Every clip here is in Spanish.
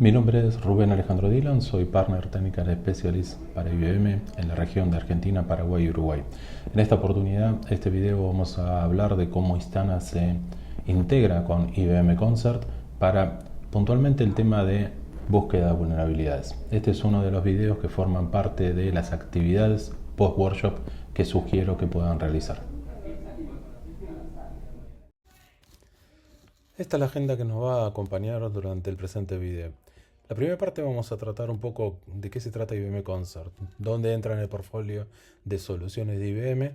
Mi nombre es Rubén Alejandro Dillon, soy Partner Technical Specialist para IBM en la región de Argentina, Paraguay y Uruguay. En esta oportunidad, este video vamos a hablar de cómo Instana se integra con IBM Concert para puntualmente el tema de búsqueda de vulnerabilidades. Este es uno de los videos que forman parte de las actividades post-workshop que sugiero que puedan realizar. Esta es la agenda que nos va a acompañar durante el presente video. La primera parte vamos a tratar un poco de qué se trata IBM Concert, dónde entra en el portfolio de soluciones de IBM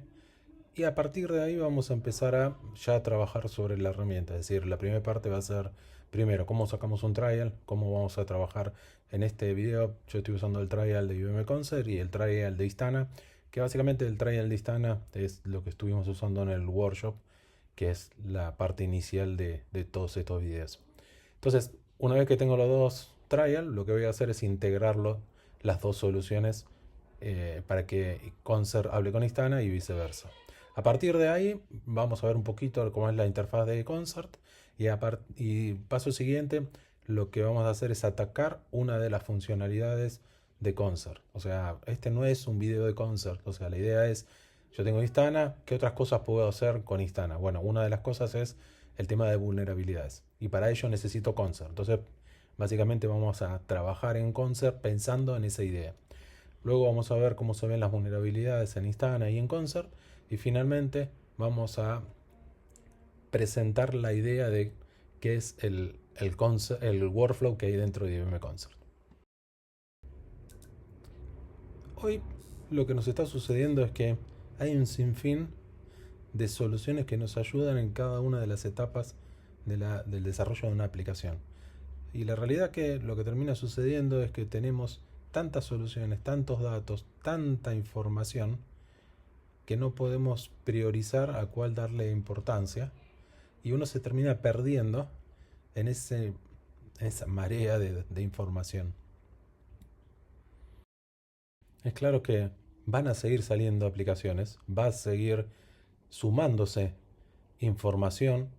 y a partir de ahí vamos a empezar a ya trabajar sobre la herramienta. Es decir, la primera parte va a ser primero cómo sacamos un trial, cómo vamos a trabajar en este video. Yo estoy usando el trial de IBM Concert y el trial de Instana, que básicamente el trial de Instana es lo que estuvimos usando en el workshop, que es la parte inicial de todos estos videos. Entonces, una vez que tengo los dos trial, lo que voy a hacer es integrarlo, las dos soluciones, para que Concert hable con Instana y viceversa. A partir de ahí, vamos a ver un poquito cómo es la interfaz de Concert y paso siguiente, lo que vamos a hacer es atacar una de las funcionalidades de Concert. O sea, este no es un video de Concert, o sea, la idea es, yo tengo Instana, ¿qué otras cosas puedo hacer con Instana? Bueno, una de las cosas es el tema de vulnerabilidades y para ello necesito Concert. Entonces, básicamente vamos a trabajar en Concert pensando en esa idea. Luego vamos a ver cómo se ven las vulnerabilidades en Instana y en Concert y finalmente vamos a presentar la idea de qué es el workflow que hay dentro de IBM Concert. Hoy lo que nos está sucediendo es que hay un sinfín de soluciones que nos ayudan en cada una de las etapas del desarrollo de una aplicación. Y la realidad que lo que termina sucediendo es que tenemos tantas soluciones, tantos datos, tanta información, que no podemos priorizar a cuál darle importancia y uno se termina perdiendo en esa marea de información. Es claro que van a seguir saliendo aplicaciones, va a seguir sumándose información,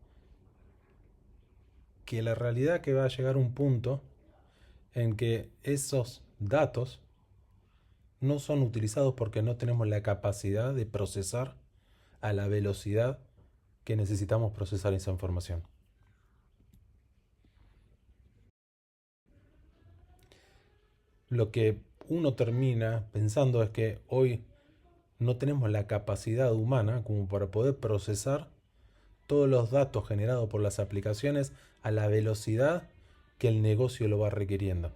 que la realidad que va a llegar un punto en que esos datos no son utilizados porque no tenemos la capacidad de procesar a la velocidad que necesitamos procesar esa información. Lo que uno termina pensando es que hoy no tenemos la capacidad humana como para poder procesar todos los datos generados por las aplicaciones a la velocidad que el negocio lo va requiriendo.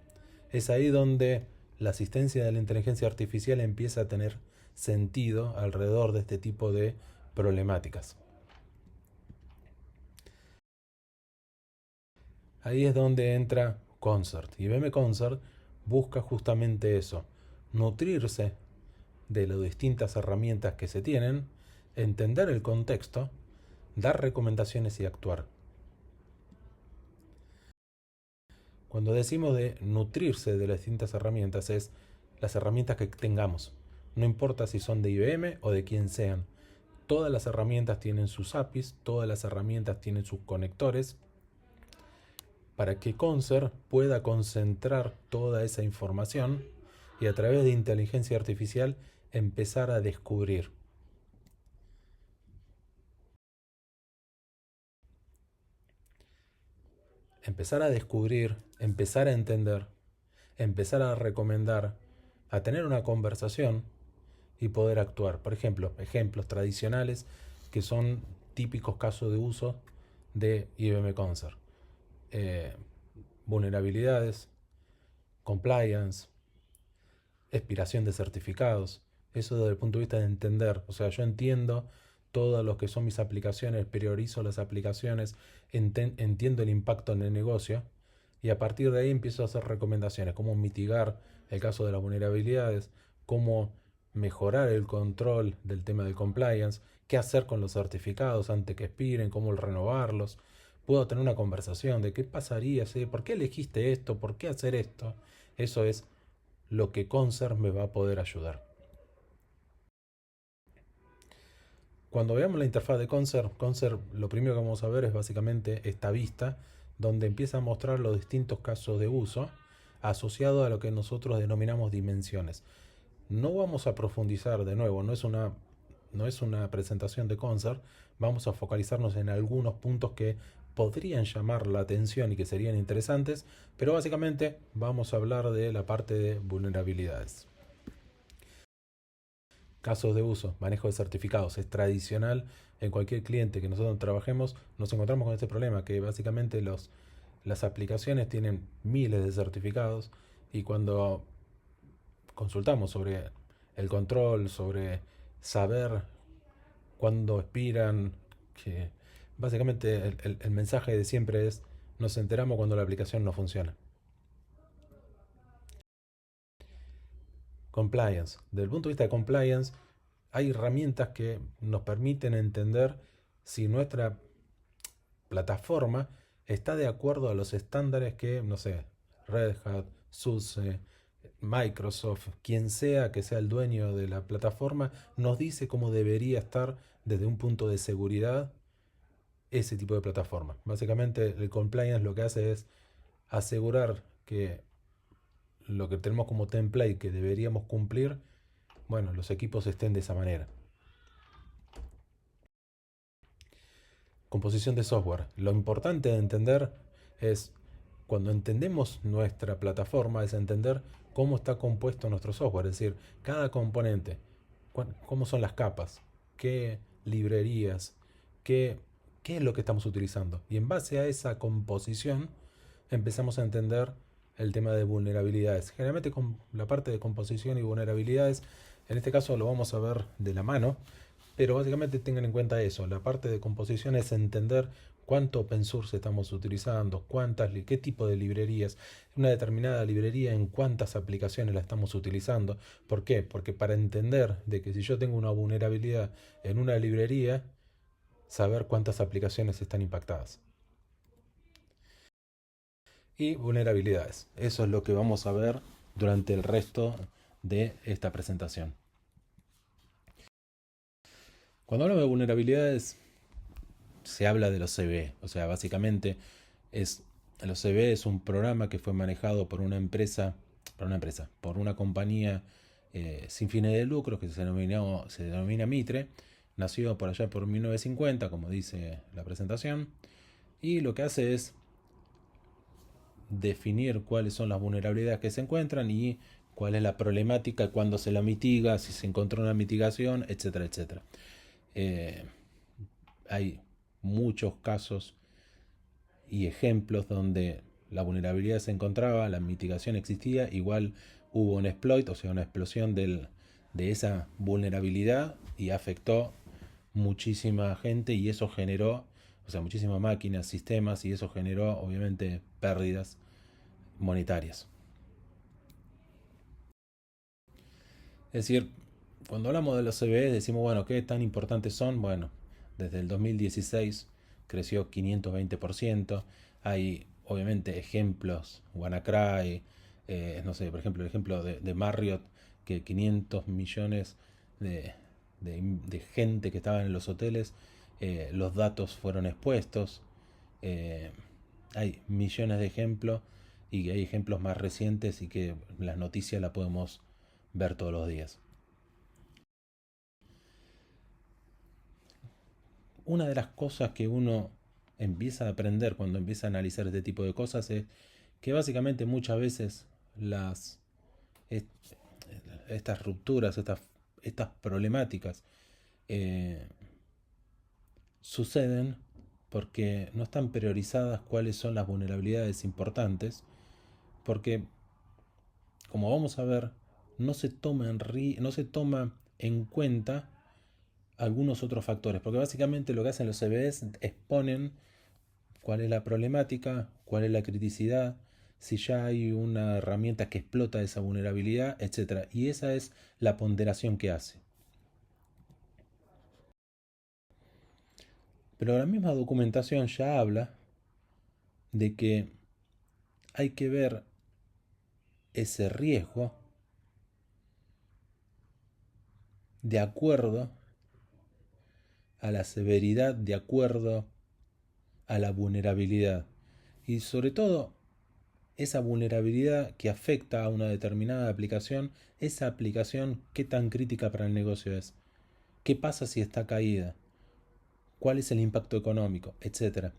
Es ahí donde la asistencia de la inteligencia artificial empieza a tener sentido alrededor de este tipo de problemáticas. Ahí es donde entra Concert. Y IBM Concert busca justamente eso, nutrirse de las distintas herramientas que se tienen, entender el contexto, dar recomendaciones y actuar. Cuando decimos de nutrirse de las distintas herramientas es las herramientas que tengamos. No importa si son de IBM o de quien sean. Todas las herramientas tienen sus APIs, todas las herramientas tienen sus conectores, para que Concert pueda concentrar toda esa información y a través de inteligencia artificial empezar a descubrir. Empezar a descubrir, empezar a entender, empezar a recomendar, a tener una conversación y poder actuar. Por ejemplo, ejemplos tradicionales que son típicos casos de uso de IBM Concert. Eh, Vulnerabilidades, compliance, expiración de certificados. Eso desde el punto de vista de entender. O sea, yo entiendo todo lo que son mis aplicaciones, priorizo las aplicaciones, entiendo el impacto en el negocio y a partir de ahí empiezo a hacer recomendaciones, cómo mitigar el caso de las vulnerabilidades, cómo mejorar el control del tema del compliance, qué hacer con los certificados antes que expiren, cómo renovarlos. Puedo tener una conversación de qué pasaría, ¿sí? ¿Por qué elegiste esto? ¿Por qué hacer esto? Eso es lo que Concert me va a poder ayudar. Cuando veamos la interfaz de Concert, lo primero que vamos a ver es básicamente esta vista donde empieza a mostrar los distintos casos de uso asociados a lo que nosotros denominamos dimensiones. No vamos a profundizar de nuevo, no es una presentación de Concert, vamos a focalizarnos en algunos puntos que podrían llamar la atención y que serían interesantes, pero básicamente vamos a hablar de la parte de vulnerabilidades. Casos de uso, manejo de certificados, es tradicional en cualquier cliente que nosotros trabajemos, nos encontramos con este problema, que básicamente las aplicaciones tienen miles de certificados y cuando consultamos sobre el control, sobre saber cuándo expiran, que básicamente el mensaje de siempre es nos enteramos cuando la aplicación no funciona. Compliance. Desde el punto de vista de compliance, hay herramientas que nos permiten entender si nuestra plataforma está de acuerdo a los estándares que, no sé, Red Hat, SUSE, Microsoft, quien sea que sea el dueño de la plataforma, nos dice cómo debería estar desde un punto de seguridad ese tipo de plataforma. Básicamente el compliance lo que hace es asegurar que lo que tenemos como template que deberíamos cumplir, bueno, los equipos estén de esa manera. Composición de software. Lo importante de entender es, cuando entendemos nuestra plataforma, es entender cómo está compuesto nuestro software, es decir, cada componente, cómo son las capas, qué librerías, qué es lo que estamos utilizando. Y en base a esa composición empezamos a entender el tema de vulnerabilidades. Generalmente con la parte de composición y vulnerabilidades, en este caso lo vamos a ver de la mano, pero básicamente tengan en cuenta eso. La parte de composición es entender cuánto open source estamos utilizando, qué tipo de librerías, una determinada librería en cuántas aplicaciones la estamos utilizando. ¿Por qué? Porque para entender de que si yo tengo una vulnerabilidad en una librería, saber cuántas aplicaciones están impactadas. Y vulnerabilidades. Eso es lo que vamos a ver durante el resto de esta presentación. Cuando hablo de vulnerabilidades, se habla de los CVE. O sea, básicamente los CVE es un programa que fue manejado por una compañía sin fines de lucro que se denomina Mitre. Nació por allá por 1950, como dice la presentación. Y lo que hace es definir cuáles son las vulnerabilidades que se encuentran y cuál es la problemática, cuándo se la mitiga, si se encontró una mitigación, etcétera, etcétera. Hay muchos casos y ejemplos donde la vulnerabilidad se encontraba, la mitigación existía, igual hubo un exploit, o sea, una explosión de esa vulnerabilidad y afectó muchísima gente y eso generó, o sea, muchísimas máquinas, sistemas y eso generó obviamente pérdidas monetarias. Es decir, cuando hablamos de los CVE decimos, bueno, ¿qué tan importantes son? Bueno, desde el 2016 creció 520%. Hay obviamente ejemplos, WannaCry, no sé, por ejemplo, el ejemplo de Marriott, que 500 millones de gente que estaba en los hoteles, los datos fueron expuestos. Eh, Hay millones de ejemplos y hay ejemplos más recientes y que las noticias las podemos ver todos los días. Una de las cosas que uno empieza a aprender cuando empieza a analizar este tipo de cosas es que básicamente muchas veces estas rupturas, estas problemáticas eh, suceden porque no están priorizadas cuáles son las vulnerabilidades importantes, porque como vamos a ver, no se toma en cuenta algunos otros factores, porque básicamente lo que hacen los CVEs exponen cuál es la problemática, cuál es la criticidad, si ya hay una herramienta que explota esa vulnerabilidad, etcétera. Y esa es la ponderación que hace. Pero la misma documentación ya habla de que hay que ver ese riesgo de acuerdo a la severidad, de acuerdo a la vulnerabilidad. Y sobre todo, esa vulnerabilidad que afecta a una determinada aplicación, esa aplicación, qué tan crítica para el negocio es. ¿Qué pasa si está caída? ¿Cuál es el impacto económico? Etcétera.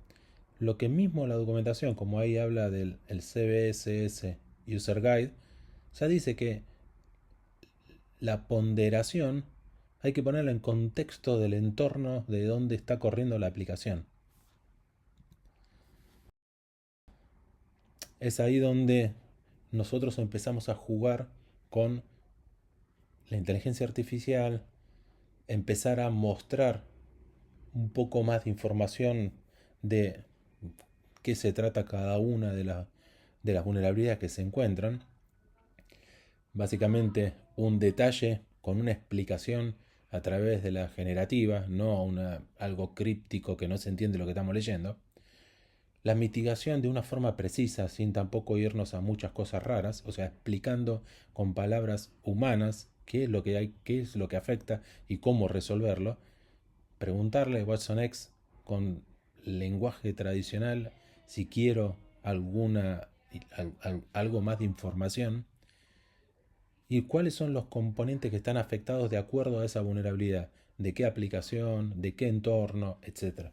Lo que mismo la documentación, como ahí habla del CBSS User Guide, ya dice que la ponderación hay que ponerla en contexto del entorno de donde está corriendo la aplicación. Es ahí donde nosotros empezamos a jugar con la inteligencia artificial, empezar a mostrar un poco más de información de qué se trata cada una de las vulnerabilidades que se encuentran. Básicamente un detalle con una explicación a través de la generativa, no algo críptico que no se entiende lo que estamos leyendo. La mitigación de una forma precisa, sin tampoco irnos a muchas cosas raras, o sea, explicando con palabras humanas qué es lo que hay, qué es lo que afecta y cómo resolverlo. Preguntarle a Watson X con lenguaje tradicional si quiero algo más de información y cuáles son los componentes que están afectados de acuerdo a esa vulnerabilidad, de qué aplicación, de qué entorno, etc.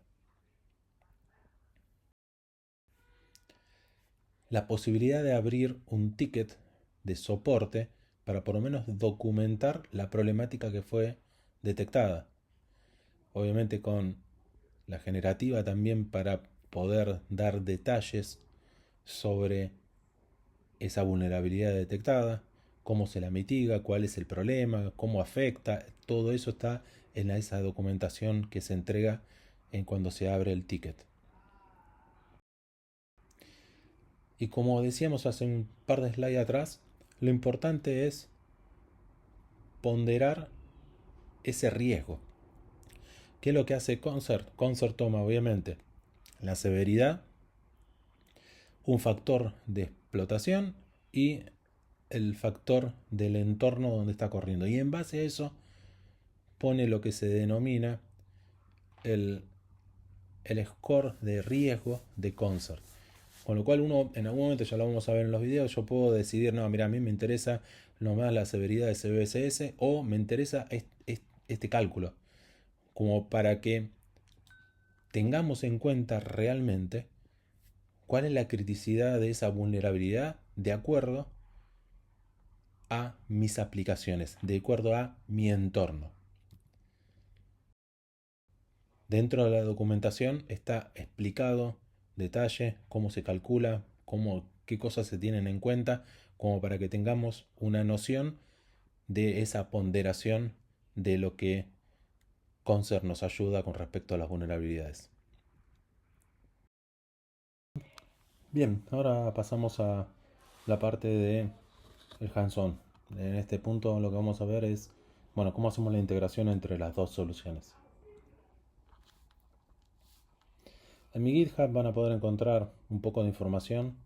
La posibilidad de abrir un ticket de soporte para por lo menos documentar la problemática que fue detectada. Obviamente con la generativa también para poder dar detalles sobre esa vulnerabilidad detectada, cómo se la mitiga, cuál es el problema, cómo afecta. Todo eso está en esa documentación que se entrega en cuando se abre el ticket. Y como decíamos hace un par de slides atrás, lo importante es ponderar ese riesgo. ¿Qué es lo que hace Concert? Concert toma obviamente la severidad, un factor de explotación y el factor del entorno donde está corriendo. Y en base a eso pone lo que se denomina el, el score de riesgo de Concert. Con lo cual uno, en algún momento, ya lo vamos a ver en los videos, yo puedo decidir, no, mira, a mí me interesa nomás la severidad de CBSS o me interesa este cálculo. Como para que tengamos en cuenta realmente cuál es la criticidad de esa vulnerabilidad de acuerdo a mis aplicaciones, de acuerdo a mi entorno. Dentro de la documentación está explicado detalle, cómo se calcula, qué cosas se tienen en cuenta, como para que tengamos una noción de esa ponderación de lo que Concert nos ayuda con respecto a las vulnerabilidades. Bien, ahora pasamos a la parte de el hands-on. En este punto lo que vamos a ver es, bueno, cómo hacemos la integración entre las dos soluciones. En mi GitHub van a poder encontrar un poco de información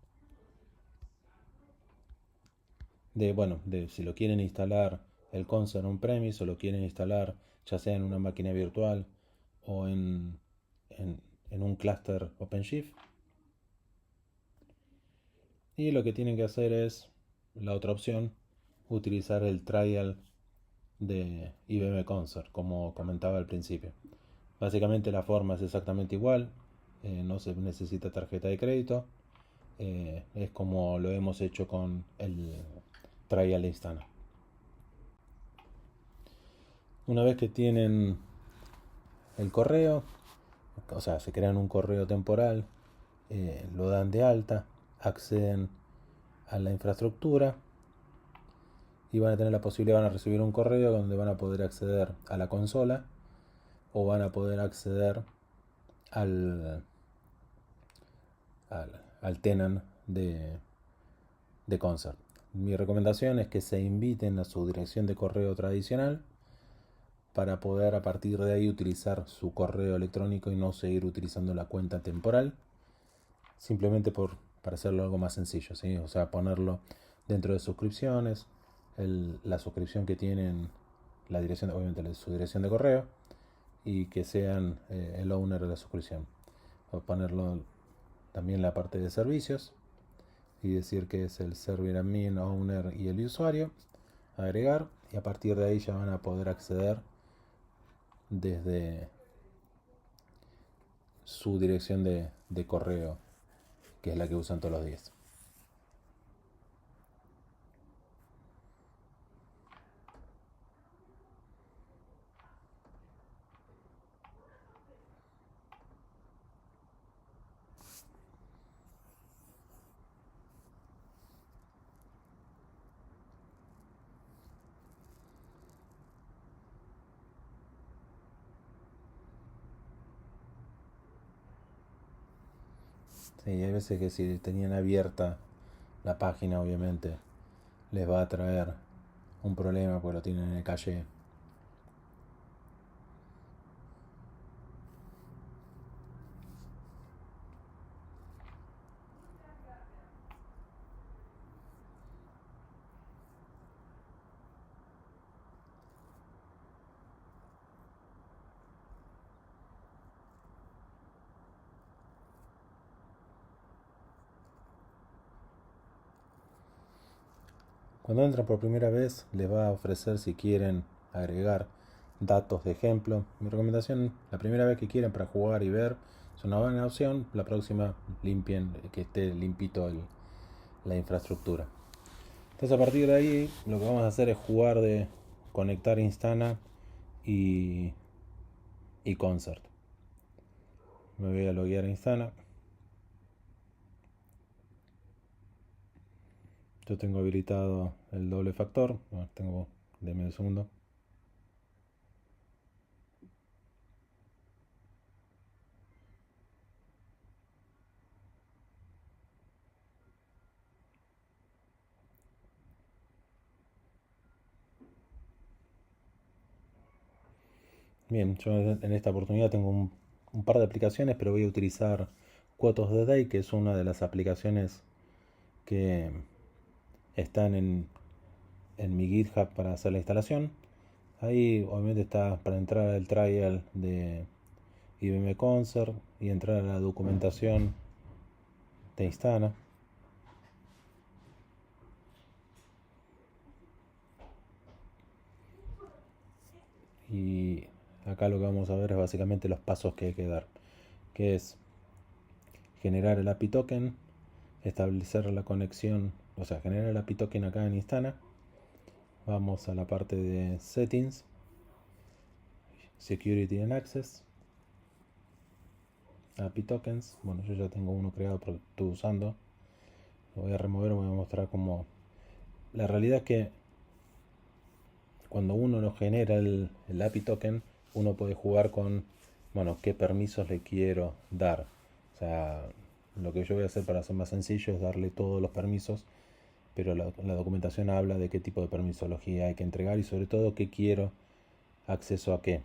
de si lo quieren instalar el Concert on-premise o lo quieren instalar ya sea en una máquina virtual o en un clúster OpenShift. Y lo que tienen que hacer es, la otra opción, utilizar el trial de IBM Concert, como comentaba al principio. Básicamente la forma es exactamente igual, no se necesita tarjeta de crédito, es como lo hemos hecho con el trial Instana. Una vez que tienen el correo, o sea, se crean un correo temporal, lo dan de alta, acceden a la infraestructura y van a tener la posibilidad, van a recibir un correo donde van a poder acceder a la consola o van a poder acceder al, al tenant de Concert. Mi recomendación es que se inviten a su dirección de correo tradicional para poder a partir de ahí utilizar su correo electrónico y no seguir utilizando la cuenta temporal, simplemente para hacerlo algo más sencillo, ¿sí? O sea, ponerlo dentro de suscripciones, la suscripción que tienen, la dirección, obviamente su dirección de correo, y que sean el owner de la suscripción. O ponerlo también la parte de servicios y decir que es el server admin, owner y el usuario, agregar, y a partir de ahí ya van a poder acceder desde su dirección de correo, que es la que usan todos los días. Sí, hay veces que si tenían abierta la página, obviamente les va a traer un problema porque lo tienen en el caché. Cuando entran por primera vez, les va a ofrecer si quieren agregar datos de ejemplo. Mi recomendación, la primera vez que quieren para jugar y ver, es una buena opción. La próxima, limpien, que esté limpito la infraestructura. Entonces, a partir de ahí, lo que vamos a hacer es jugar de conectar Instana y Concert. Me voy a loguear a Instana. Yo tengo habilitado el doble factor. Bueno, deme un segundo. Bien, yo en esta oportunidad tengo un par de aplicaciones, pero voy a utilizar Quotos de Day, que es una de las aplicaciones que están en mi GitHub para hacer la instalación. Ahí obviamente está para entrar al trial de IBM Concert y entrar a la documentación de Instana. Y acá lo que vamos a ver es básicamente los pasos que hay que dar, que es generar el API token, establecer la conexión, o sea, generar el API token acá en Instana. Vamos a la parte de Settings, Security and Access, API Tokens. Bueno, yo ya tengo uno creado porque estoy usando. Lo voy a remover, voy a mostrar cómo. La realidad es que cuando uno lo genera el API Token, uno puede jugar con, bueno, qué permisos le quiero dar. O sea, lo que yo voy a hacer para hacer más sencillo es darle todos los permisos, pero la documentación habla de qué tipo de permisología hay que entregar y sobre todo qué quiero acceso a qué.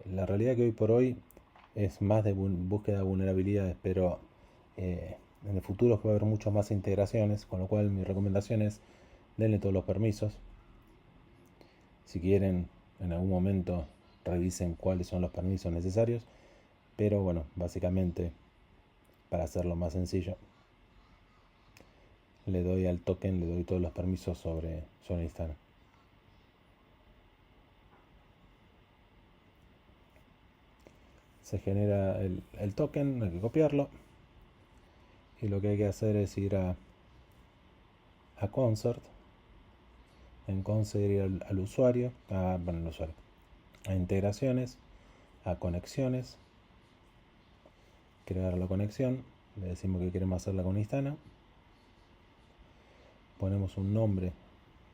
La realidad que hoy por hoy es más de búsqueda de vulnerabilidades, pero en el futuro va a haber muchas más integraciones, con lo cual mi recomendación es denle todos los permisos. Si quieren, en algún momento revisen cuáles son los permisos necesarios, pero bueno, básicamente para hacerlo más sencillo, le doy al token, le doy todos los permisos sobre Instana. Se genera el token, hay que copiarlo y lo que hay que hacer es ir a Concert. En Concert ir al usuario, a integraciones, a conexiones, crear la conexión, le decimos que queremos hacerla con Instana, ponemos un nombre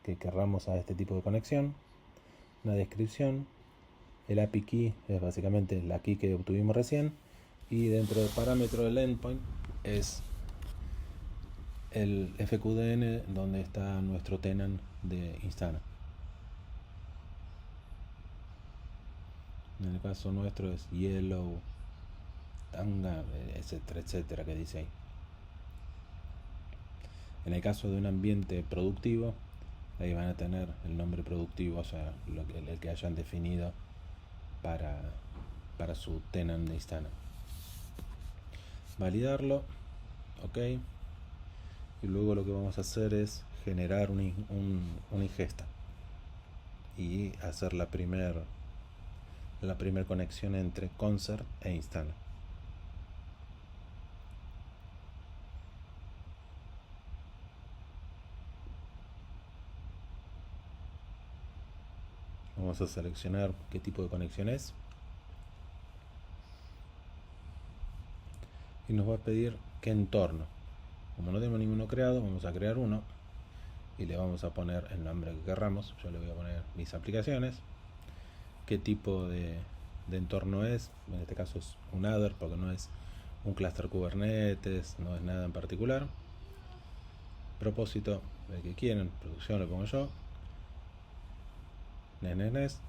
que querramos a este tipo de conexión, una descripción, el API key es básicamente la key que obtuvimos recién, y dentro del parámetro del endpoint es el FQDN donde está nuestro tenant de Instana. En el caso nuestro es Yellow, Tanga, etcétera, etcétera, que dice ahí. En el caso de un ambiente productivo, ahí van a tener el nombre productivo, o sea, el que hayan definido para su tenant de Instana. Validarlo ok, y luego lo que vamos a hacer es generar una ingesta y hacer la primera conexión entre Concert e Instana. Vamos a seleccionar qué tipo de conexión es y nos va a pedir qué entorno. Como no tenemos ninguno creado, vamos a crear uno y le vamos a poner el nombre que querramos. Yo le voy a poner mis aplicaciones, qué tipo de entorno es. En este caso es un Other porque no es un cluster Kubernetes, no es nada en particular. Propósito, el que quieran, producción le pongo yo, nes,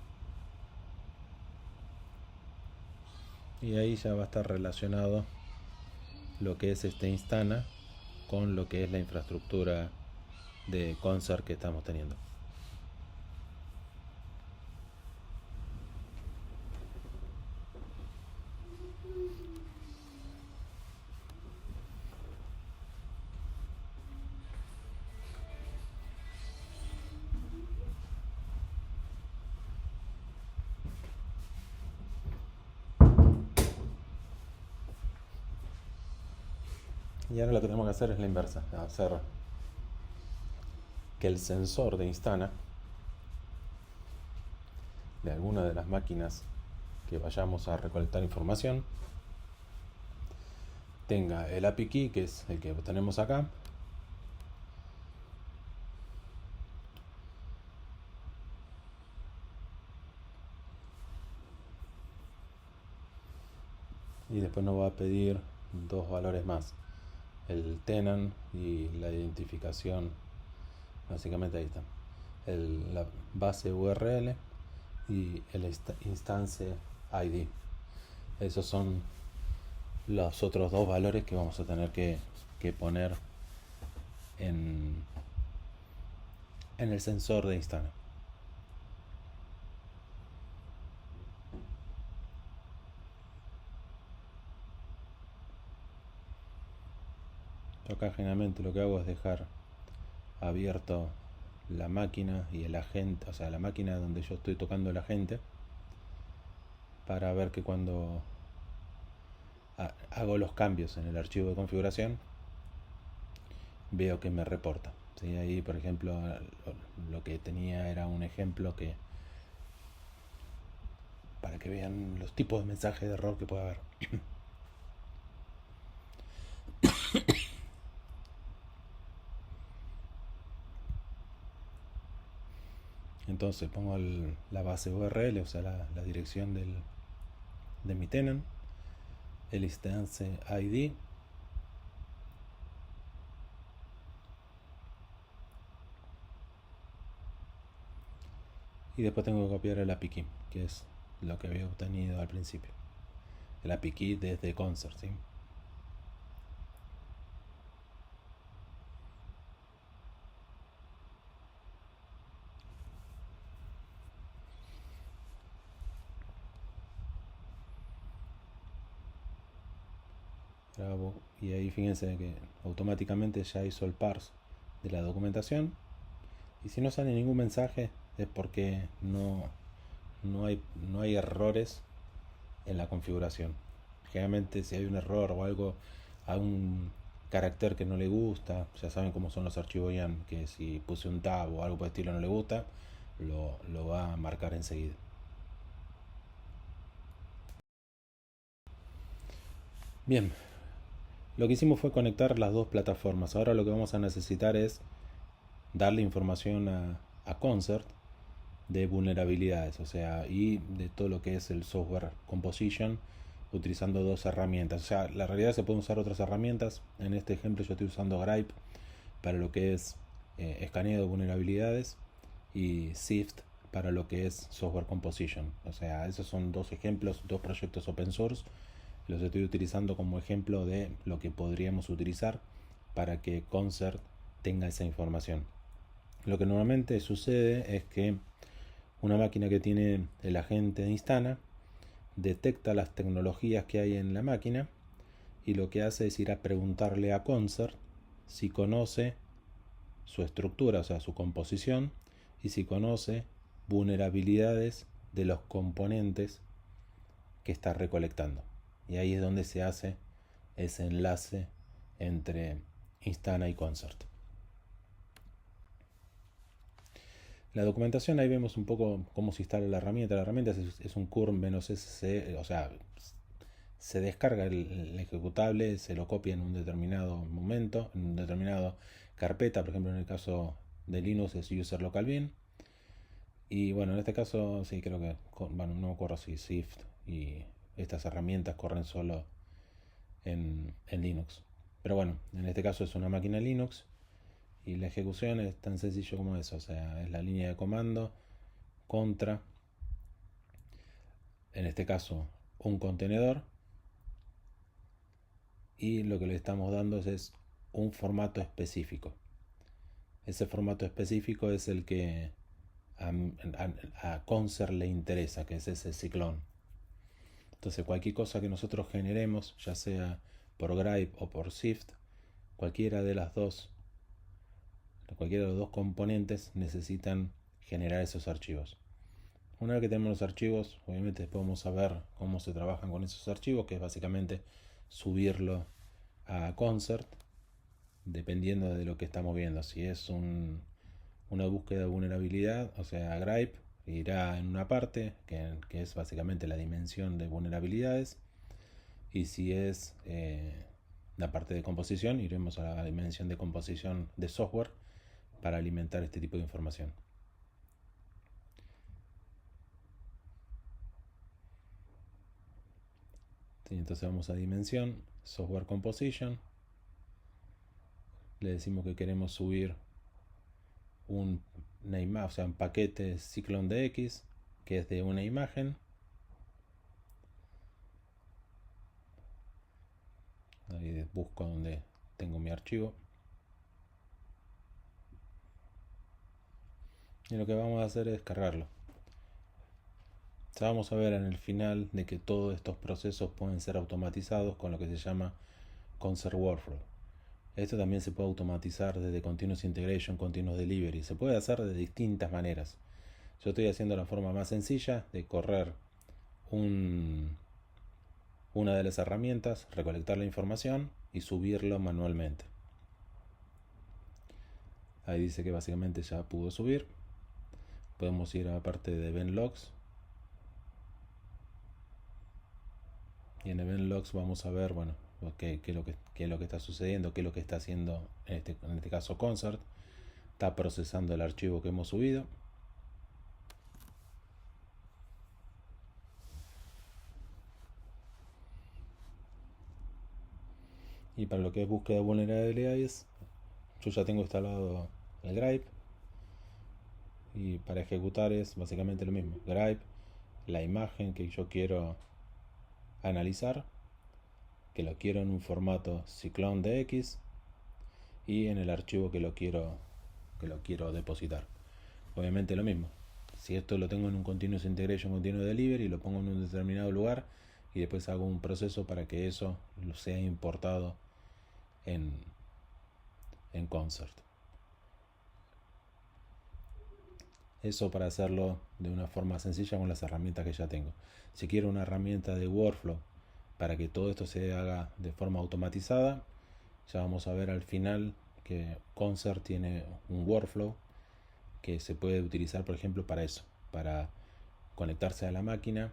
y ahí ya va a estar relacionado lo que es este Instana con lo que es la infraestructura de Concert que estamos teniendo. Y ahora lo que tenemos que hacer es la inversa, hacer que el sensor de Instana de alguna de las máquinas que vayamos a recolectar información tenga el API key, que es el que tenemos acá, y después nos va a pedir dos valores más, el tenant y la identificación. Básicamente ahí está la base URL y el instance ID. Esos son los otros dos valores que vamos a tener que poner en el sensor de Instana. Yo acá generalmente lo que hago es dejar abierto la máquina y el agente, o sea, la máquina donde yo estoy tocando el agente, para ver que cuando hago los cambios en el archivo de configuración veo que me reporta. ¿Sí? Ahí, por ejemplo, lo que tenía era un ejemplo que para que vean los tipos de mensajes de error que puede haber. Entonces pongo la base URL, o sea, la dirección de mi tenant, el instance ID, y después tengo que copiar el API key, que es lo que había obtenido al principio. El API key desde Concert, ¿sí? Grabo, y ahí fíjense que automáticamente ya hizo el parse de la documentación, y si no sale ningún mensaje es porque no hay errores en la configuración. Generalmente si hay un error o algo, hay un carácter que no le gusta, ya saben cómo son los archivos IAM, que si puse un tab o algo por el estilo no le gusta, lo va a marcar enseguida. Bien, lo que hicimos fue conectar las dos plataformas. Ahora lo que vamos a necesitar es darle información a Concert de vulnerabilidades, o sea, y de todo lo que es el software composition, utilizando dos herramientas. O sea, la realidad se pueden usar otras herramientas. En este ejemplo yo estoy usando Gripe para lo que es escaneo de vulnerabilidades y Sift para lo que es software composition. O sea, esos son dos ejemplos, dos proyectos open source. Los estoy utilizando como ejemplo de lo que podríamos utilizar para que Concert tenga esa información. Lo que normalmente sucede es que una máquina que tiene el agente de Instana detecta las tecnologías que hay en la máquina y lo que hace es ir a preguntarle a Concert si conoce su estructura, o sea, su composición, y si conoce vulnerabilidades de los componentes que está recolectando. Y ahí es donde se hace ese enlace entre Instana y Concert. La documentación, ahí vemos un poco cómo se instala la herramienta. La herramienta es un curl-sc, o sea, se descarga el ejecutable, se lo copia en un determinado momento, en un determinado carpeta. Por ejemplo, en el caso de Linux es user local bin. Y bueno, en este caso sí creo que, bueno, no me acuerdo si Swift y estas herramientas corren solo en Linux. Pero bueno, en este caso es una máquina Linux y la ejecución es tan sencillo como eso. O sea, es la línea de comando contra, en este caso, un contenedor, y lo que le estamos dando es un formato específico. Ese formato específico es el que a Concert le interesa, que es ese ciclón. Entonces cualquier cosa que nosotros generemos, ya sea por Gripe o por Swift, cualquiera de los dos componentes necesitan generar esos archivos. Una vez que tenemos los archivos, obviamente podemos saber cómo se trabajan con esos archivos, que es básicamente subirlo a Concert, dependiendo de lo que estamos viendo. Si es una búsqueda de vulnerabilidad, o sea, Gripe irá en una parte, que es básicamente la dimensión de vulnerabilidades, y si es la parte de composición, iremos a la dimensión de composición de software para alimentar este tipo de información. Sí, entonces vamos a dimensión, software composition, le decimos que queremos subir una imagen, o sea, un paquete Cyclone DX, que es de una imagen. Ahí busco donde tengo mi archivo. Y lo que vamos a hacer es cargarlo. Ya vamos a ver en el final de que todos estos procesos pueden ser automatizados con lo que se llama Concert Workflow. Esto también se puede automatizar desde Continuous Integration, Continuous Delivery. Se puede hacer de distintas maneras. Yo estoy haciendo la forma más sencilla de correr una de las herramientas, recolectar la información y subirlo manualmente. Ahí dice que básicamente ya pudo subir. Podemos ir a la parte de Event Logs. Y en Event Logs vamos a ver, bueno, qué es lo que está sucediendo, qué es lo que está haciendo en este caso Concert. Está procesando el archivo que hemos subido. Y para lo que es búsqueda de vulnerabilidades, yo ya tengo instalado el Gripe. Y para ejecutar es básicamente lo mismo. Gripe, la imagen que yo quiero analizar, que lo quiero en un formato Cyclone DX, y en el archivo que lo quiero depositar. Obviamente lo mismo. Si esto lo tengo en un Continuous Integration, Continuous Delivery, lo pongo en un determinado lugar y después hago un proceso para que eso sea importado en Concert. Eso para hacerlo de una forma sencilla con las herramientas que ya tengo. Si quiero una herramienta de workflow para que todo esto se haga de forma automatizada, ya vamos a ver al final que Concert tiene un workflow que se puede utilizar, por ejemplo, para eso, para conectarse a la máquina,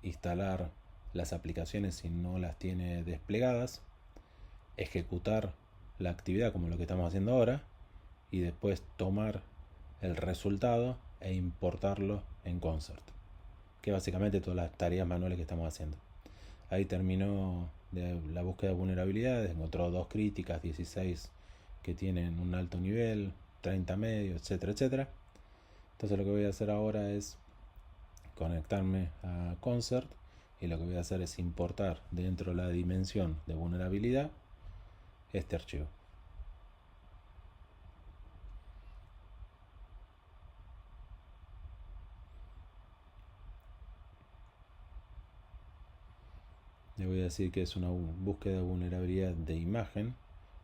instalar las aplicaciones si no las tiene desplegadas, ejecutar la actividad como lo que estamos haciendo ahora y después tomar el resultado e importarlo en Concert, que básicamente todas las tareas manuales que estamos haciendo. Ahí terminó la búsqueda de vulnerabilidades, encontró 2 críticas, 16 que tienen un alto nivel, 30 medio, etcétera, etcétera. Entonces lo que voy a hacer ahora es conectarme a Concert y lo que voy a hacer es importar dentro de la dimensión de vulnerabilidad este archivo. Le voy a decir que es una búsqueda de vulnerabilidad de imagen.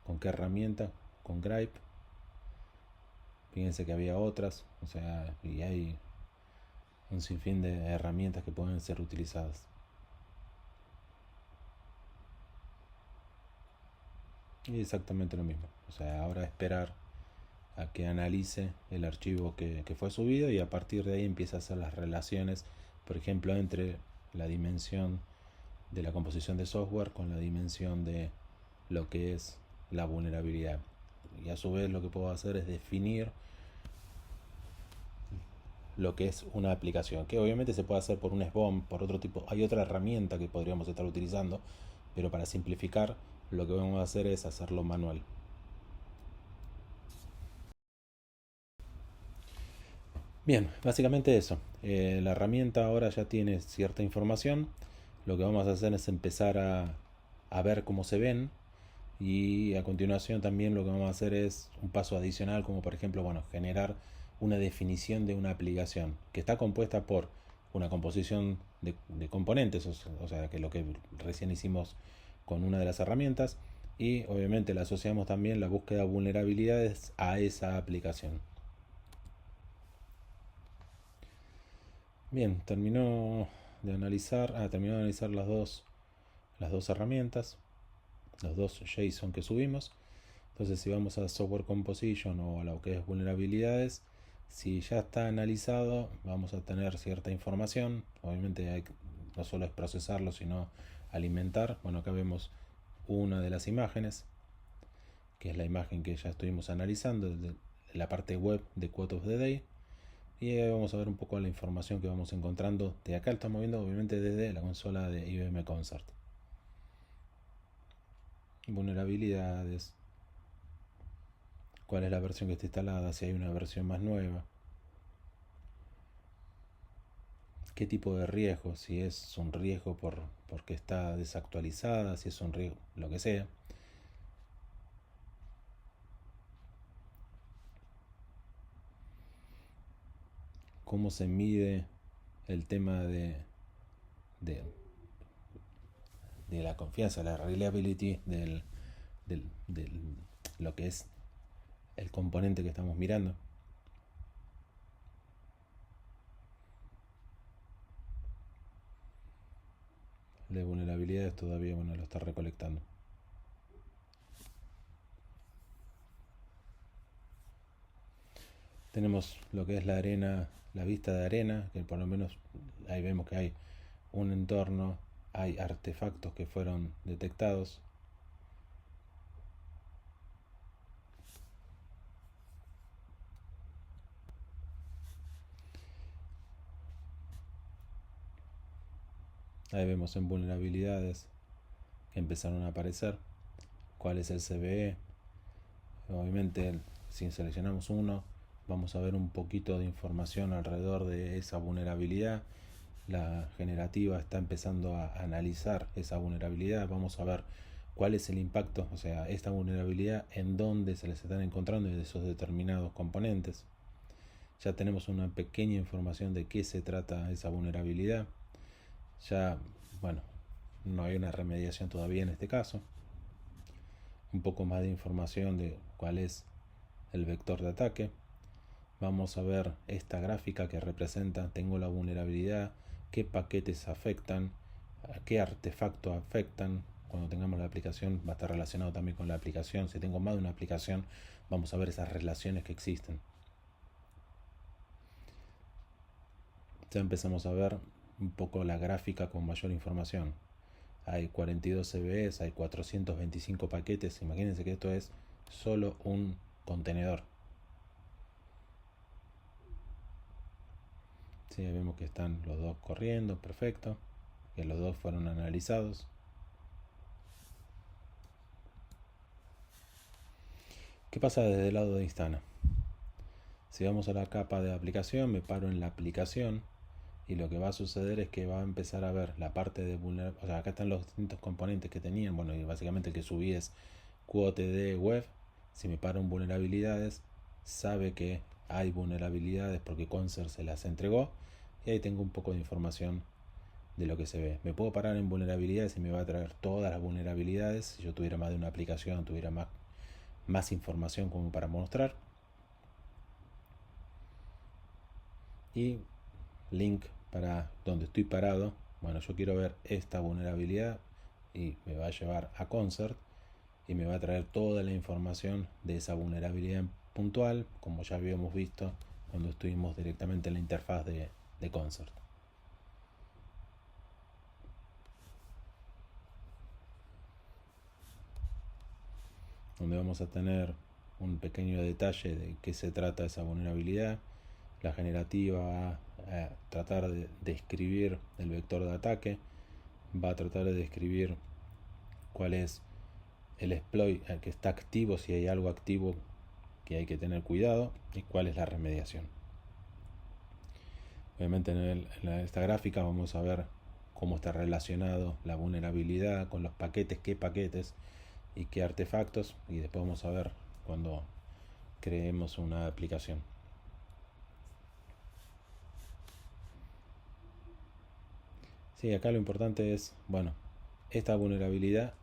¿Con qué herramienta? Con Gripe. Fíjense que había otras, o sea, y hay un sinfín de herramientas que pueden ser utilizadas. Y exactamente lo mismo. O sea, ahora esperar a que analice el archivo que fue subido y a partir de ahí empieza a hacer las relaciones, por ejemplo, entre la dimensión de la composición de software con la dimensión de lo que es la vulnerabilidad. Y a su vez lo que puedo hacer es definir lo que es una aplicación, que obviamente se puede hacer por un SBOM, por otro tipo, hay otra herramienta que podríamos estar utilizando, pero para simplificar lo que vamos a hacer es hacerlo manual. Bien, básicamente eso. La herramienta ahora ya tiene cierta información. Lo que vamos a hacer es empezar a ver cómo se ven y a continuación también lo que vamos a hacer es un paso adicional, como por ejemplo, bueno, generar una definición de una aplicación que está compuesta por una composición de componentes, o sea, que lo que recién hicimos con una de las herramientas, y obviamente le asociamos también la búsqueda de vulnerabilidades a esa aplicación. Bien, terminó de analizar las dos herramientas, los dos JSON que subimos. Entonces, si vamos a Software Composition o a lo que es vulnerabilidades, si ya está analizado, vamos a tener cierta información. Obviamente no solo es procesarlo, sino alimentar. Bueno, acá vemos una de las imágenes, que es la imagen que ya estuvimos analizando desde la parte web de Quote of the Day. Y vamos a ver un poco la información que vamos encontrando. De acá lo estamos viendo obviamente desde la consola de IBM Concert. Vulnerabilidades, cuál es la versión que está instalada, si hay una versión más nueva, qué tipo de riesgo, si es un riesgo porque está desactualizada, si es un riesgo, lo que sea. Cómo se mide el tema de, de la confianza, la reliability del lo que es el componente que estamos mirando. De vulnerabilidades todavía, bueno, lo está recolectando. Tenemos lo que es la arena, la vista de arena, que por lo menos ahí vemos que hay un entorno, hay artefactos que fueron detectados. Ahí vemos en vulnerabilidades que empezaron a aparecer. ¿Cuál es el CVE? Obviamente, si seleccionamos uno, vamos a ver un poquito de información alrededor de esa vulnerabilidad. La generativa está empezando a analizar esa vulnerabilidad. Vamos a ver cuál es el impacto, o sea, esta vulnerabilidad, en dónde se les están encontrando de esos determinados componentes. Ya tenemos una pequeña información de qué se trata esa vulnerabilidad. Ya, bueno, no hay una remediación todavía en este caso. Un poco más de información de cuál es el vector de ataque. Vamos a ver esta gráfica que representa, tengo la vulnerabilidad, qué paquetes afectan, a qué artefactos afectan. Cuando tengamos la aplicación va a estar relacionado también con la aplicación. Si tengo más de una aplicación, vamos a ver esas relaciones que existen. Ya empezamos a ver un poco la gráfica con mayor información. Hay 42 CVEs, hay 425 paquetes. Imagínense que esto es solo un contenedor. Sí, vemos que están los dos corriendo, perfecto. Que los dos fueron analizados. ¿Qué pasa desde el lado de Instana? Si vamos a la capa de aplicación, me paro en la aplicación y lo que va a suceder es que va a empezar a ver la parte de vulnerabilidad. O sea, acá están los distintos componentes que tenían. Bueno, y básicamente el que subí es QoTD web. Si me paro en vulnerabilidades, sabe que hay vulnerabilidades porque Concert se las entregó. Y ahí tengo un poco de información de lo que se ve. Me puedo parar en vulnerabilidades y me va a traer todas las vulnerabilidades. Si yo tuviera más de una aplicación, tuviera más información como para mostrar. Y link para donde estoy parado. Bueno, yo quiero ver esta vulnerabilidad y me va a llevar a Concert y me va a traer toda la información de esa vulnerabilidad puntual, como ya habíamos visto cuando estuvimos directamente en la interfaz de Concert. Donde vamos a tener un pequeño detalle de qué se trata esa vulnerabilidad. La generativa va a tratar de describir el vector de ataque, va a tratar de describir cuál es el exploit que está activo, si hay algo activo que hay que tener cuidado, y cuál es la remediación. Obviamente en esta gráfica vamos a ver cómo está relacionado la vulnerabilidad con los paquetes, qué paquetes y qué artefactos, y después vamos a ver cuando creemos una aplicación. Sí, acá lo importante es, bueno, esta vulnerabilidad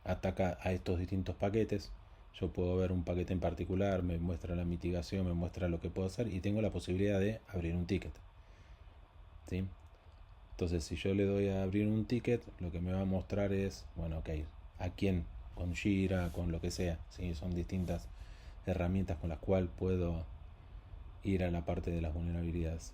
ataca a estos distintos paquetes. Yo puedo ver un paquete en particular, me muestra la mitigación, me muestra lo que puedo hacer y tengo la posibilidad de abrir un ticket. ¿Sí? Entonces, si yo le doy a abrir un ticket, lo que me va a mostrar es, bueno, ok, a quién, con Jira, con lo que sea. ¿Sí? Son distintas herramientas con las cuales puedo ir a la parte de las vulnerabilidades.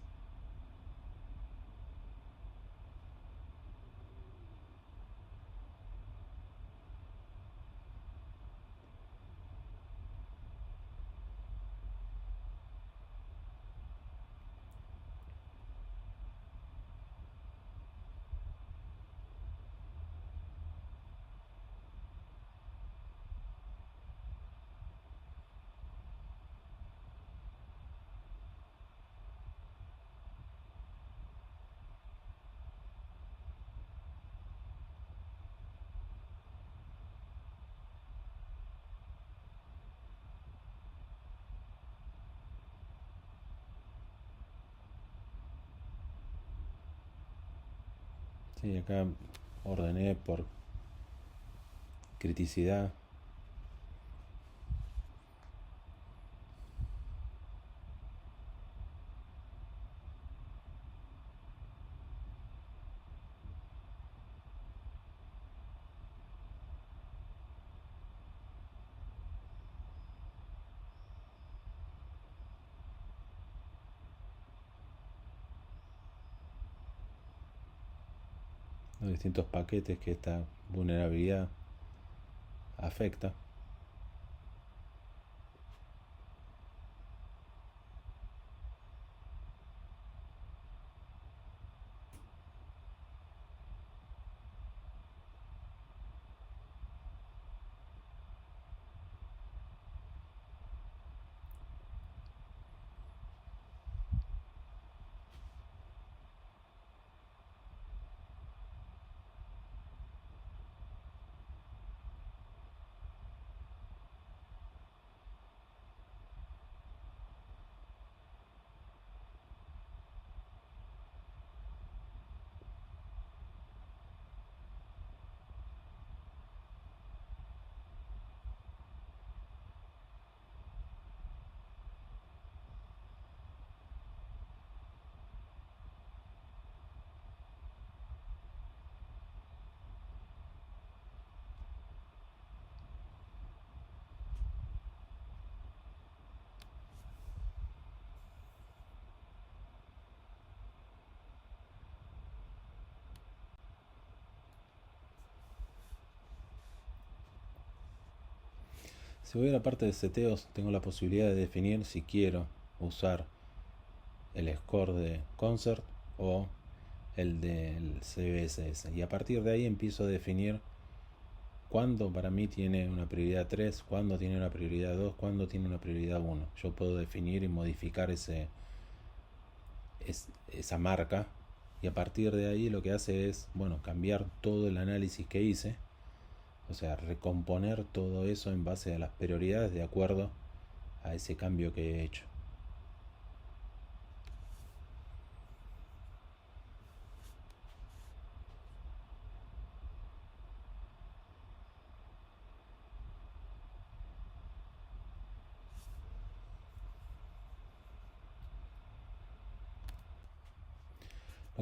Sí, acá ordené por criticidad. Los distintos paquetes que esta vulnerabilidad afecta. Si voy a la parte de seteos, tengo la posibilidad de definir si quiero usar el score de Concert o el del CBSS. Y a partir de ahí empiezo a definir cuándo para mí tiene una prioridad 3, cuándo tiene una prioridad 2, cuándo tiene una prioridad 1. Yo puedo definir y modificar esa marca, y a partir de ahí lo que hace es, bueno, cambiar todo el análisis que hice. O sea, recomponer todo eso en base a las prioridades de acuerdo a ese cambio que he hecho.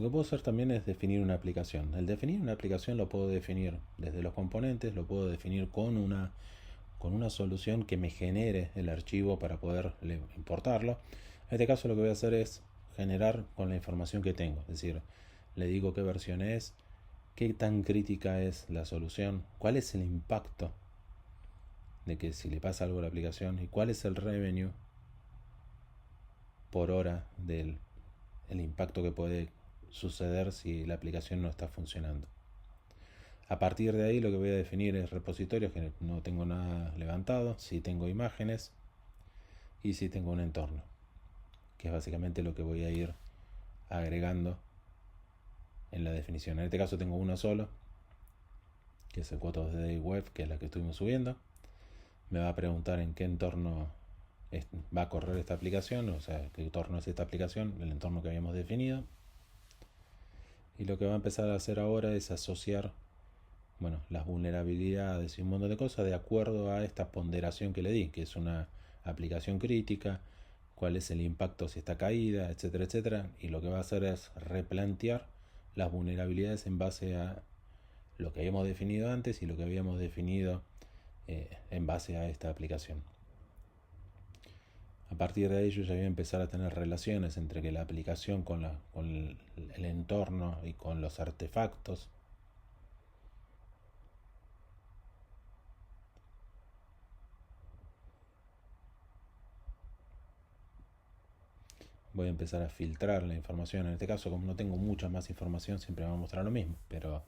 Lo que puedo hacer también es definir una aplicación. El definir una aplicación lo puedo definir desde los componentes, lo puedo definir con una solución que me genere el archivo para poder importarlo. En este caso lo que voy a hacer es generar con la información que tengo, es decir, le digo qué versión es, qué tan crítica es la solución, cuál es el impacto de que si le pasa algo a la aplicación y cuál es el revenue por hora del el impacto que puede suceder si la aplicación no está funcionando. A partir de ahí lo que voy a definir es repositorios, que no tengo nada levantado, si tengo imágenes y si tengo un entorno, que es básicamente lo que voy a ir agregando en la definición. En este caso tengo uno solo, que es el Photos de Web, que es la que estuvimos subiendo. Me va a preguntar en qué entorno va a correr esta aplicación, o sea, qué entorno es esta aplicación, el entorno que habíamos definido. Y lo que va a empezar a hacer ahora es asociar, bueno, las vulnerabilidades y un montón de cosas de acuerdo a esta ponderación que le di, que es una aplicación crítica, cuál es el impacto si está caída, etcétera, etcétera. Y lo que va a hacer es replantear las vulnerabilidades en base a lo que habíamos definido antes y lo que habíamos definido en base a esta aplicación. A partir de ahí yo ya voy a empezar a tener relaciones entre que la aplicación con el entorno y con los artefactos. Voy a empezar a filtrar la información. En este caso, como no tengo mucha más información, siempre me va a mostrar lo mismo. Pero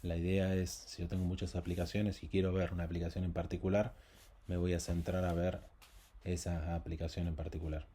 la idea es, si yo tengo muchas aplicaciones y quiero ver una aplicación en particular, me voy a centrar a ver esa aplicación en particular.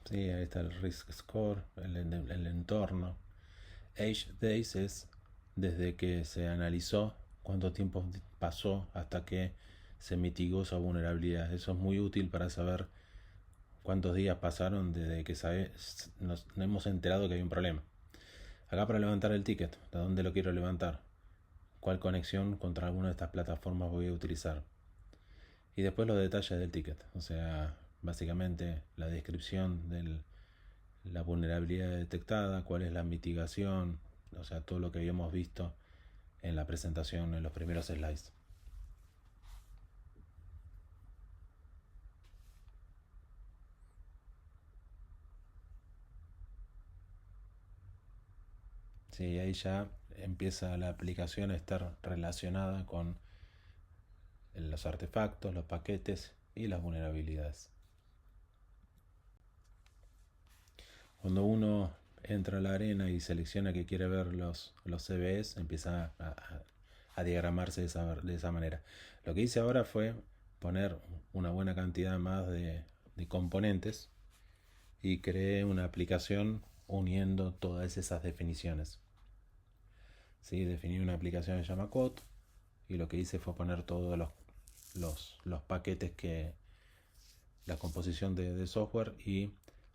Sí, ahí está el risk score, el entorno. Age days es desde que se analizó cuánto tiempo pasó hasta que se mitigó esa vulnerabilidad. Eso es muy útil para saber cuántos días pasaron desde que nos hemos enterado que hay un problema. Acá para levantar el ticket, ¿de dónde lo quiero levantar? ¿Cuál conexión contra alguna de estas plataformas voy a utilizar? Y después los detalles del ticket, o sea, básicamente la descripción de la vulnerabilidad detectada, cuál es la mitigación, o sea, todo lo que habíamos visto en la presentación, en los primeros slides. Sí, ahí ya empieza la aplicación a estar relacionada con los artefactos, los paquetes y las vulnerabilidades. Cuando uno entra a la arena y selecciona que quiere ver los CVEs, empieza a diagramarse de esa manera. Lo que hice ahora fue poner una buena cantidad más de componentes y creé una aplicación uniendo todas esas definiciones. ¿Sí? Definí una aplicación que se llama Code y lo que hice fue poner todos los paquetes, que la composición de software y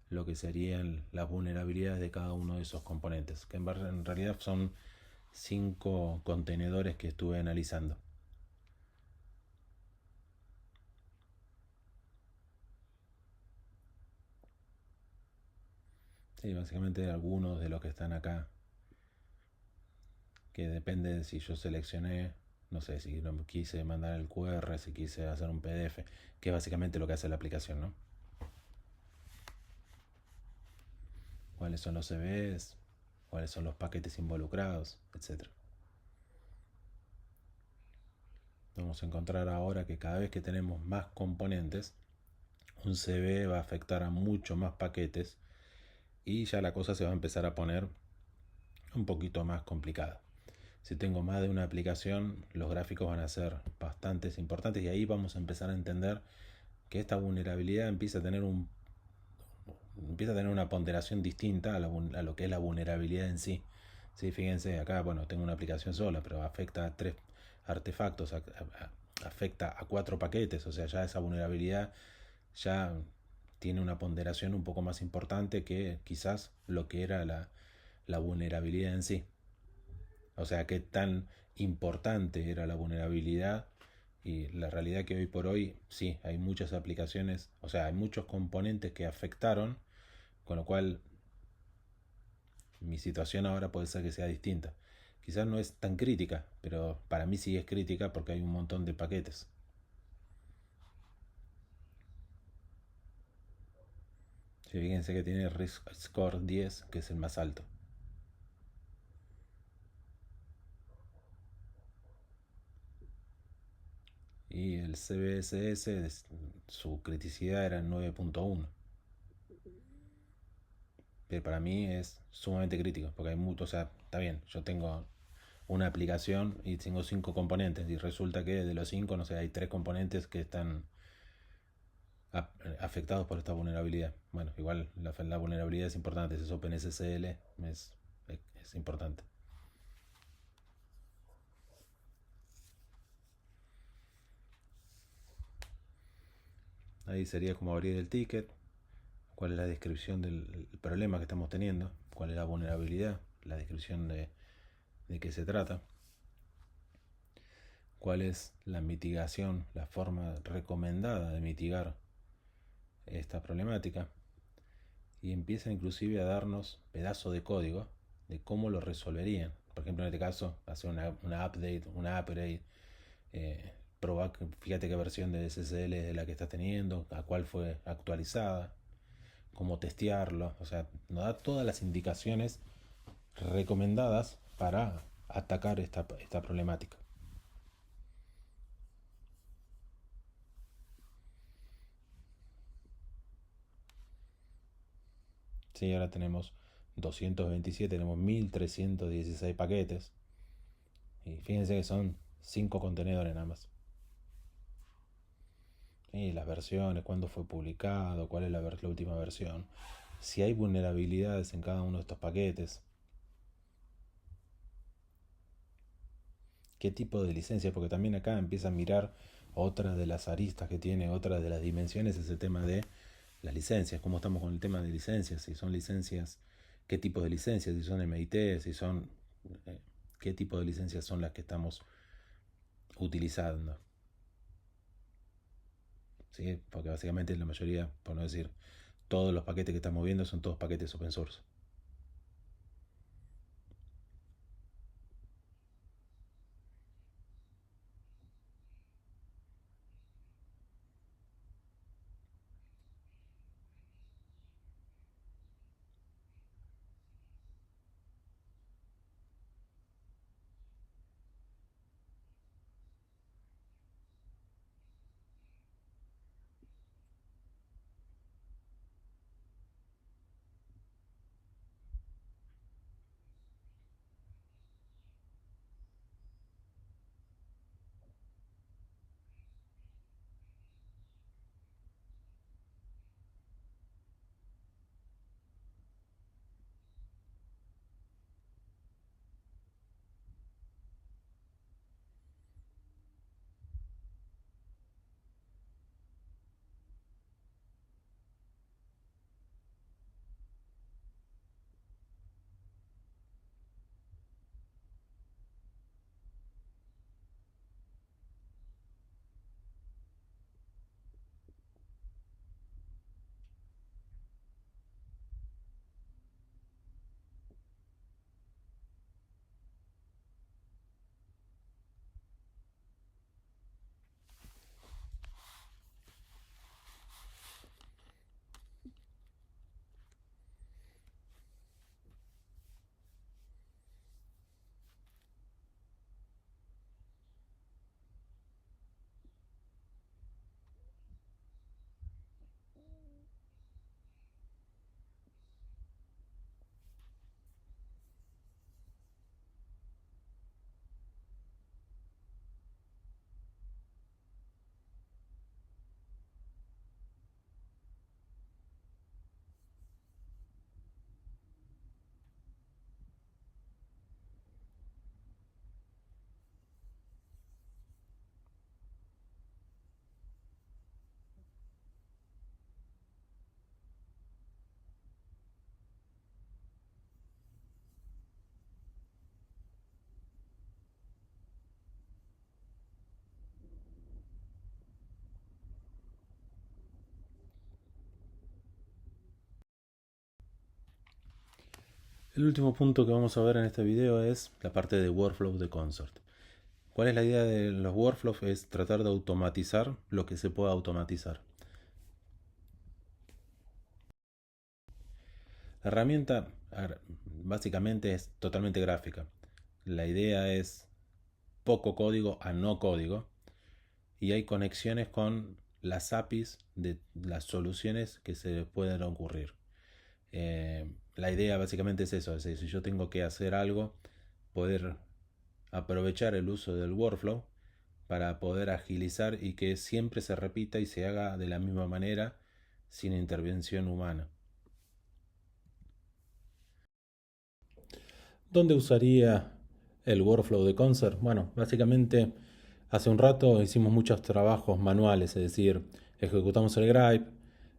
lo que serían las vulnerabilidades de cada uno de esos componentes, que en realidad son 5 contenedores que estuve analizando. Sí, básicamente algunos de los que están acá, que depende de si yo seleccioné, no sé, si no quise mandar el QR, si quise hacer un PDF, que es básicamente lo que hace la aplicación, ¿no? Cuáles son los CVEs, cuáles son los paquetes involucrados, etc. Vamos a encontrar ahora que cada vez que tenemos más componentes, un CVE va a afectar a mucho más paquetes y ya la cosa se va a empezar a poner un poquito más complicada. Si tengo más de una aplicación, los gráficos van a ser bastante importantes y ahí vamos a empezar a entender que esta vulnerabilidad empieza a tener una ponderación distinta a lo que es la vulnerabilidad en sí. Sí, fíjense, acá, bueno, tengo una aplicación sola, pero afecta a 3 artefactos, afecta a 4 paquetes, o sea, ya esa vulnerabilidad ya tiene una ponderación un poco más importante que quizás lo que era la vulnerabilidad en sí. O sea, qué tan importante era la vulnerabilidad, y la realidad que hoy por hoy sí, hay muchas aplicaciones, o sea, hay muchos componentes que afectaron, con lo cual mi situación ahora puede ser que sea distinta. Quizás no es tan crítica, pero para mí sí es crítica porque hay un montón de paquetes. Sí, fíjense que tiene Risk Score 10, que es el más alto. Y el CBSS, su criticidad era 9.1. Pero para mí es sumamente crítico, porque hay mucho, o sea, está bien, yo tengo una aplicación y tengo 5 componentes y resulta que de los 5, no sé, hay 3 componentes que están afectados por esta vulnerabilidad. Bueno, igual la vulnerabilidad es importante, es OpenSSL, es importante. Ahí sería como abrir el ticket, cuál es la descripción del problema que estamos teniendo, cuál es la vulnerabilidad, la descripción de qué se trata, cuál es la mitigación, la forma recomendada de mitigar esta problemática, y empieza inclusive a darnos pedazos de código de cómo lo resolverían. Por ejemplo, en este caso, hacer una update, una upgrade, probar, fíjate qué versión de SSL es la que estás teniendo, a cuál fue actualizada, cómo testearlo. O sea, nos da todas las indicaciones recomendadas para atacar esta problemática. Sí, ahora tenemos 227, tenemos 1316 paquetes. Y fíjense que son 5 contenedores nada más. Y las versiones, cuándo fue publicado, cuál es la última versión, si hay vulnerabilidades en cada uno de estos paquetes, qué tipo de licencia, porque también acá empieza a mirar otra de las aristas que tiene, otra de las dimensiones, es el tema de las licencias, cómo estamos con el tema de licencias, si son licencias, qué tipo de licencias, si son MIT, si son, qué tipo de licencias son las que estamos utilizando. ¿Sí? Porque básicamente la mayoría, por no decir todos los paquetes que estamos viendo, son todos paquetes open source. El último punto que vamos a ver en este video es la parte de workflow de Concert. ¿Cuál es la idea de los workflows? Es tratar de automatizar lo que se pueda automatizar. La herramienta básicamente es totalmente gráfica. La idea es poco código a no código y hay conexiones con las APIs de las soluciones que se pueden ocurrir. La idea básicamente es eso, es decir, si yo tengo que hacer algo, poder aprovechar el uso del workflow para poder agilizar y que siempre se repita y se haga de la misma manera sin intervención humana. ¿Dónde usaría el workflow de Concert? Bueno, básicamente hace un rato hicimos muchos trabajos manuales, es decir, ejecutamos el gripe,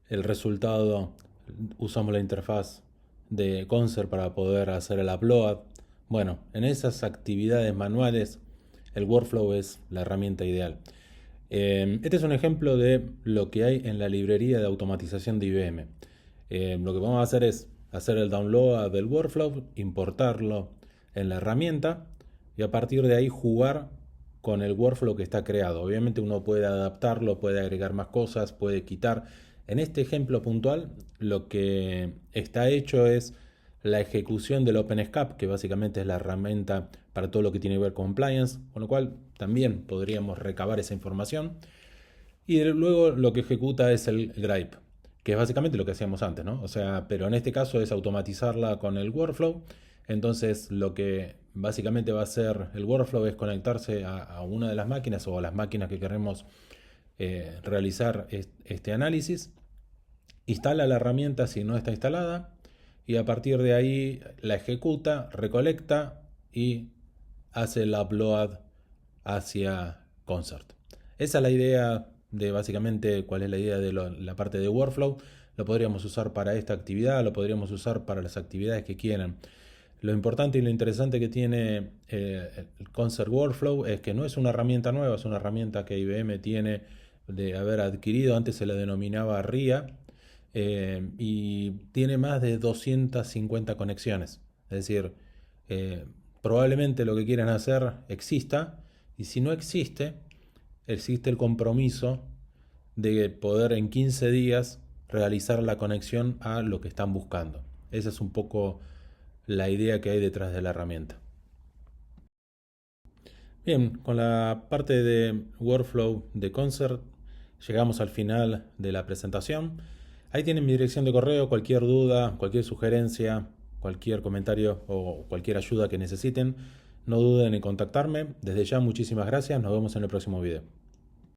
el resultado usamos la interfaz de Concert para poder hacer el upload. Bueno, en esas actividades manuales el workflow es la herramienta ideal. Este es un ejemplo de lo que hay en la librería de automatización de IBM. Lo que vamos a hacer es hacer el download del workflow, importarlo en la herramienta y a partir de ahí jugar con el workflow que está creado. Obviamente uno puede adaptarlo, puede agregar más cosas, puede quitar. En este ejemplo puntual, lo que está hecho es la ejecución del OpenSCAP, que básicamente es la herramienta para todo lo que tiene que ver con compliance, con lo cual también podríamos recabar esa información. Y luego lo que ejecuta es el gripe, que es básicamente lo que hacíamos antes, ¿no? O sea, pero en este caso es automatizarla con el workflow. Entonces lo que básicamente va a hacer el workflow es conectarse a una de las máquinas o a las máquinas que queremos realizar este análisis. Instala la herramienta si no está instalada y a partir de ahí la ejecuta, recolecta y hace el upload hacia Concert. Esa es la idea de básicamente cuál es la idea de la parte de workflow. Lo podríamos usar para esta actividad, lo podríamos usar para las actividades que quieran. Lo importante y lo interesante que tiene el Concert Workflow es que no es una herramienta nueva, es una herramienta que IBM tiene de haber adquirido, antes se la denominaba RIA, y tiene más de 250 conexiones. Es decir, probablemente lo que quieran hacer exista, y si no existe, existe el compromiso de poder en 15 días realizar la conexión a lo que están buscando. Esa es un poco la idea que hay detrás de la herramienta. Bien, con la parte de workflow de Concert llegamos al final de la presentación. Ahí tienen mi dirección de correo, cualquier duda, cualquier sugerencia, cualquier comentario o cualquier ayuda que necesiten, no duden en contactarme. Desde ya muchísimas gracias, nos vemos en el próximo video.